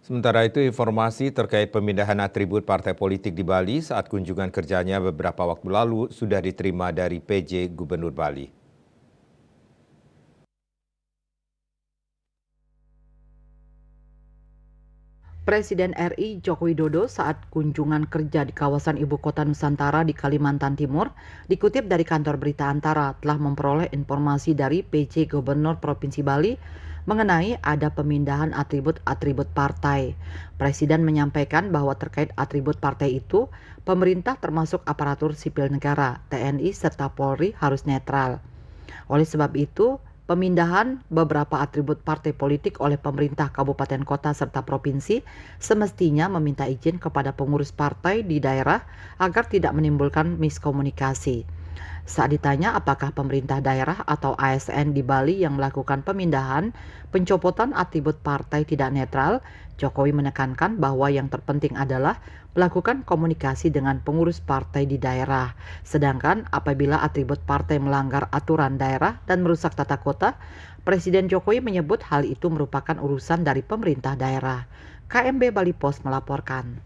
Sementara itu, informasi terkait pemindahan atribut partai politik di Bali saat kunjungan kerjanya beberapa waktu lalu sudah diterima dari PJ Gubernur Bali. Presiden RI Joko Widodo saat kunjungan kerja di kawasan Ibu Kota Nusantara di Kalimantan Timur, dikutip dari kantor berita Antara, telah memperoleh informasi dari PJ Gubernur Provinsi Bali mengenai ada pemindahan atribut-atribut partai. Presiden menyampaikan bahwa terkait atribut partai itu, pemerintah termasuk aparatur sipil negara, TNI serta Polri harus netral. Oleh sebab itu, pemindahan beberapa atribut partai politik oleh pemerintah kabupaten kota serta provinsi semestinya meminta izin kepada pengurus partai di daerah agar tidak menimbulkan miskomunikasi. Saat ditanya apakah pemerintah daerah atau ASN di Bali yang melakukan pemindahan, pencopotan atribut partai tidak netral, Jokowi menekankan bahwa yang terpenting adalah melakukan komunikasi dengan pengurus partai di daerah. Sedangkan apabila atribut partai melanggar aturan daerah dan merusak tata kota, Presiden Jokowi menyebut hal itu merupakan urusan dari pemerintah daerah. KMB Bali Pos melaporkan.